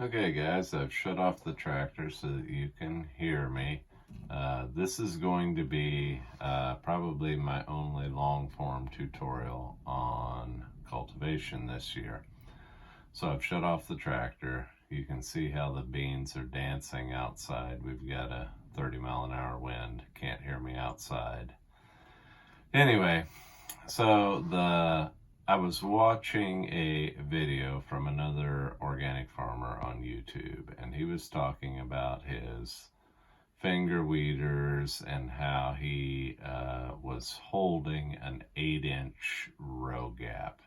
Okay guys, I've shut off the tractor so that you can hear me. This is going to be probably my only long form tutorial on cultivation this year. So I've shut off the tractor. You can see how the beans are dancing outside. We've got a 30-mile-an-hour wind. Can't hear me outside. Anyway, I was watching a video from another organic farmer on YouTube, and he was talking about his finger weeders and how he was holding an 8-inch row gap,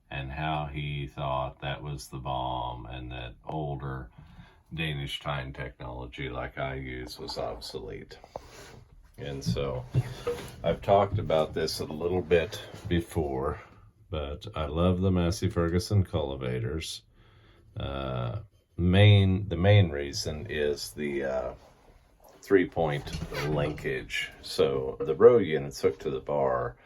and how he thought that was the bomb, and that older Danish tine technology like I use was obsolete. And so I've talked about this a little bit before, but I love the Massey Ferguson cultivators. The main reason is the 3-point linkage. So the row units hooked to the bar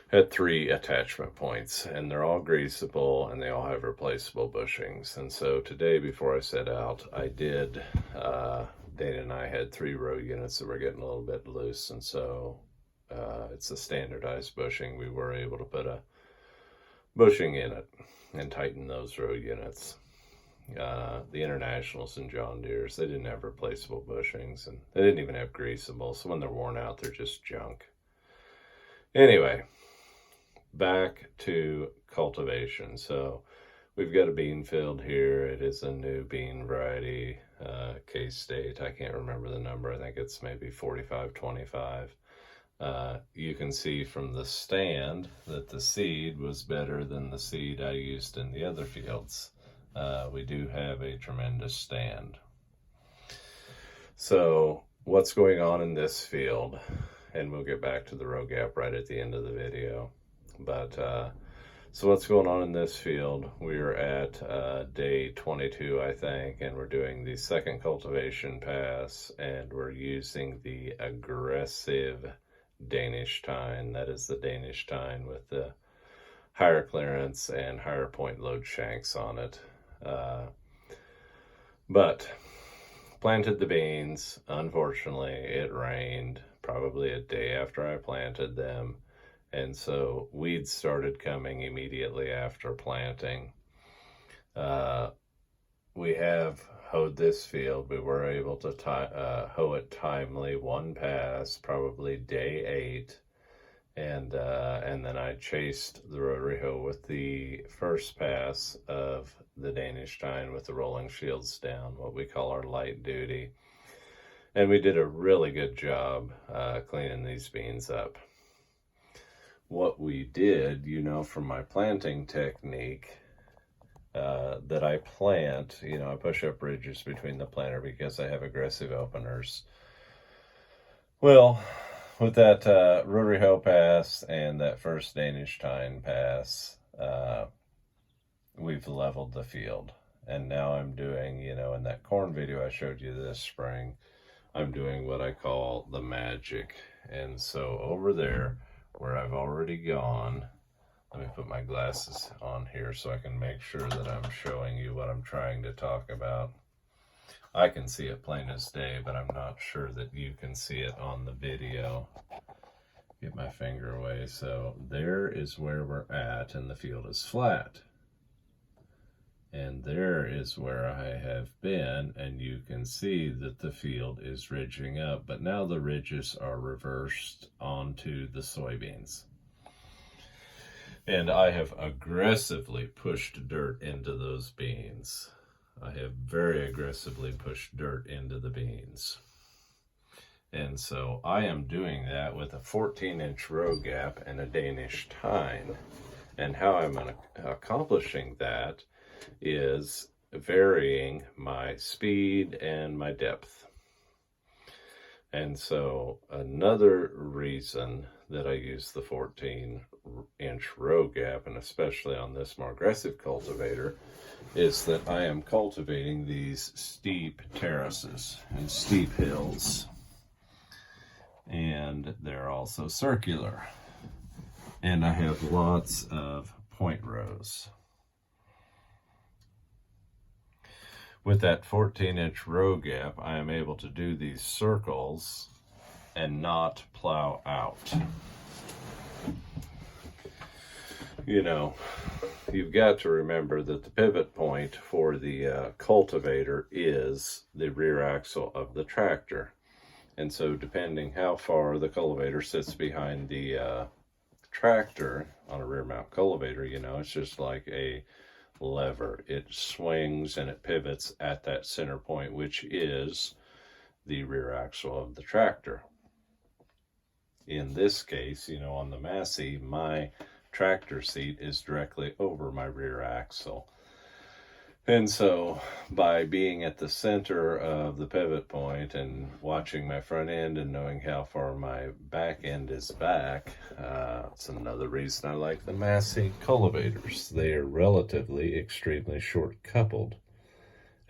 had 3 attachment points, and they're all greasable, and they all have replaceable bushings. And so today, before I set out, I did, Dana and I had 3 row units that were getting a little bit loose, and so it's a standardized bushing. We were able to put a bushing in it and tighten those row units. The Internationals and John Deere's, they didn't have replaceable bushings, and they didn't even have greasable, so when they're worn out, they're just junk. Anyway, back to cultivation. So we've got a bean field here. It is a new bean variety, K-State. I can't remember the number. I think it's maybe 4525. You can see from the stand that the seed was better than the seed I used in the other fields. We do have a tremendous stand. So what's going on in this field? And we'll get back to the row gap right at the end of the video. But so what's going on in this field? We're at day 22, I think, and we're doing the second cultivation pass, and we're using the aggressive Danish tine. That is the Danish tine with the higher clearance and higher point load shanks on it. But planted the beans. Unfortunately, it rained probably a day after I planted them, and so weeds started coming immediately after planting. We have hoed this field. We were able to hoe it timely, one pass, probably day 8, and then I chased the rotary hoe with the first pass of the Danish tine with the rolling shields down, what we call our light duty. And we did a really good job cleaning these beans up. What we did, from my planting technique, that I plant, I push up ridges between the planter because I have aggressive openers. Well, with that rotary hoe pass and that first Danish tine pass, we've leveled the field. And now I'm doing, in that corn video I showed you this spring, I'm doing what I call the magic. And so over there, where I've already gone, let me put my glasses on here so I can make sure that I'm showing you what I'm trying to talk about. I can see it plain as day, but I'm not sure that you can see it on the video. Get my finger away. So there is where we're at, and the field is flat. And there is where I have been, and you can see that the field is ridging up, but now the ridges are reversed onto the soybeans. And I have aggressively pushed dirt into those beans. I have very aggressively pushed dirt into the beans. And so I am doing that with a 14-inch row gap and a Danish tine. And how I'm accomplishing that is varying my speed and my depth. And so another reason that I use the 14-inch row gap, and especially on this more aggressive cultivator, is that I am cultivating these steep terraces and steep hills. And they're also circular. And I have lots of point rows. with that 14-inch row gap, I am able to do these circles and not plow out. You know, you've got to remember that the pivot point for the cultivator is the rear axle of the tractor. And so depending how far the cultivator sits behind the tractor on a rear mount cultivator, you know, it's just like a lever. It swings and it pivots at that center point, which is the rear axle of the tractor. In this case, you know, on the Massey, my tractor seat is directly over my rear axle. And so by being at the center of the pivot point and watching my front end and knowing how far my back end is back, it's another reason I like the Massey cultivators. They are relatively extremely short coupled.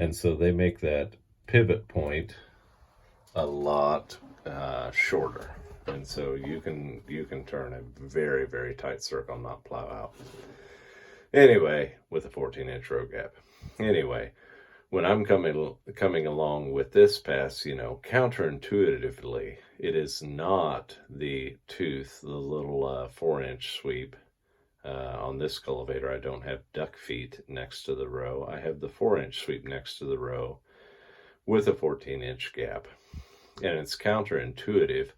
And so they make that pivot point a lot shorter. And so you can turn a very, very tight circle and not plow out. Anyway, with a 14-inch row gap. Anyway, when I'm coming along with this pass, you know, counterintuitively, it is not the tooth, the little 4-inch sweep. On this cultivator, I don't have duck feet next to the row. I have the 4-inch sweep next to the row with a 14-inch gap. And it's counterintuitive,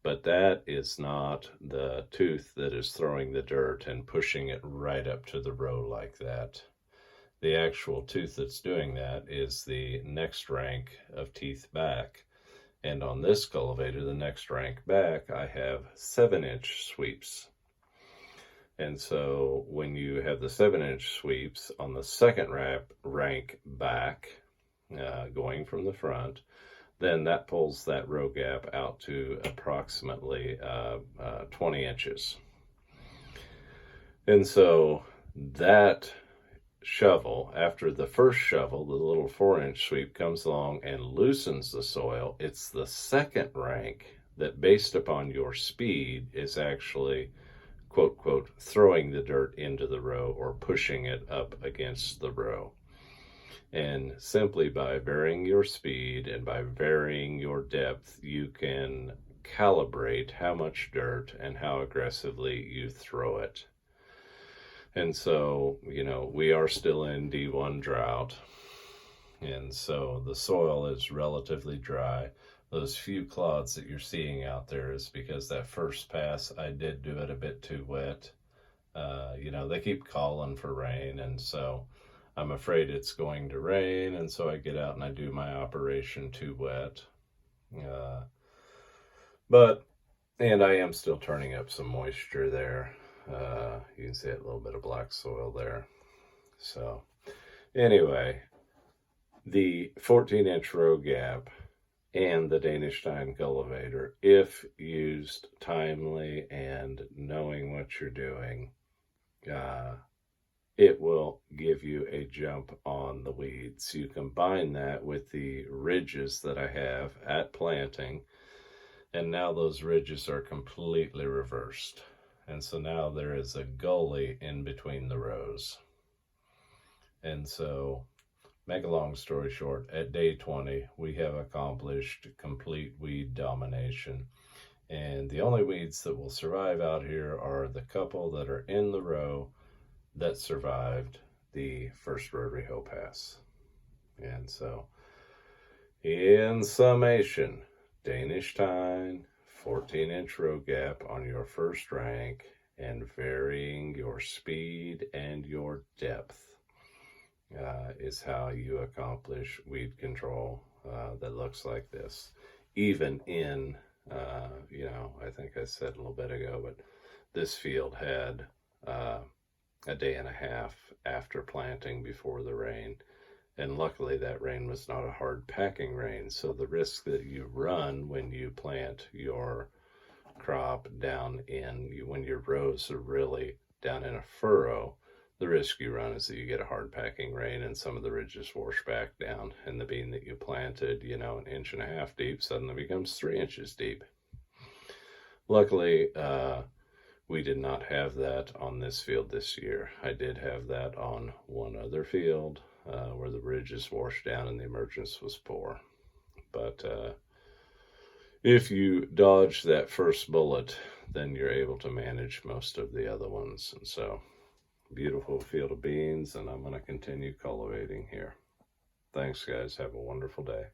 but that is not the tooth that is throwing the dirt and pushing it right up to the row like that. The actual tooth that's doing that is the next rank of teeth back. And on this cultivator, the next rank back, I have 7-inch sweeps. And so when you have the 7-inch sweeps on the second rank back, going from the front, then that pulls that row gap out to approximately 20 inches. And so that shovel, after the first shovel, the little 4-inch sweep comes along and loosens the soil, it's the second rank that, based upon your speed, is actually, quote, quote, throwing the dirt into the row or pushing it up against the row. And simply by varying your speed and by varying your depth, you can calibrate how much dirt and how aggressively you throw it. And so, you know, we are still in D1 drought. And so the soil is relatively dry. Those few clods that you're seeing out there is because that first pass, I did do it a bit too wet. You know, they keep calling for rain, and so I'm afraid it's going to rain, and so I get out and I do my operation too wet. And I am still turning up some moisture there. You can see a little bit of black soil there. So anyway, the 14-inch row gap and the Danish tine cultivator, if used timely and knowing what you're doing, it will give you a jump on the weeds. You combine that with the ridges that I have at planting, and now those ridges are completely reversed. And so now there is a gully in between the rows. And so, make a long story short, at day 20, we have accomplished complete weed domination. And the only weeds that will survive out here are the couple that are in the row that survived the first rotary hoe pass. And so, in summation, Danish tine, 14-inch row gap on your first rank, and varying your speed and your depth is how you accomplish weed control that looks like this. Even in, you know, I think I said a little bit ago, but this field had a day and a half after planting before the rain. And luckily that rain was not a hard packing rain. So the risk that you run when you plant your crop down in, when your rows are really down in a furrow, the risk you run is that you get a hard packing rain and some of the ridges wash back down, and the bean that you planted, you know, 1.5 inches deep suddenly becomes 3 inches deep. Luckily, we did not have that on this field this year. I did have that on one other field, where the ridges washed down and the emergence was poor. But if you dodge that first bullet, then you're able to manage most of the other ones. And so, beautiful field of beans, and I'm going to continue cultivating here. Thanks, guys. Have a wonderful day.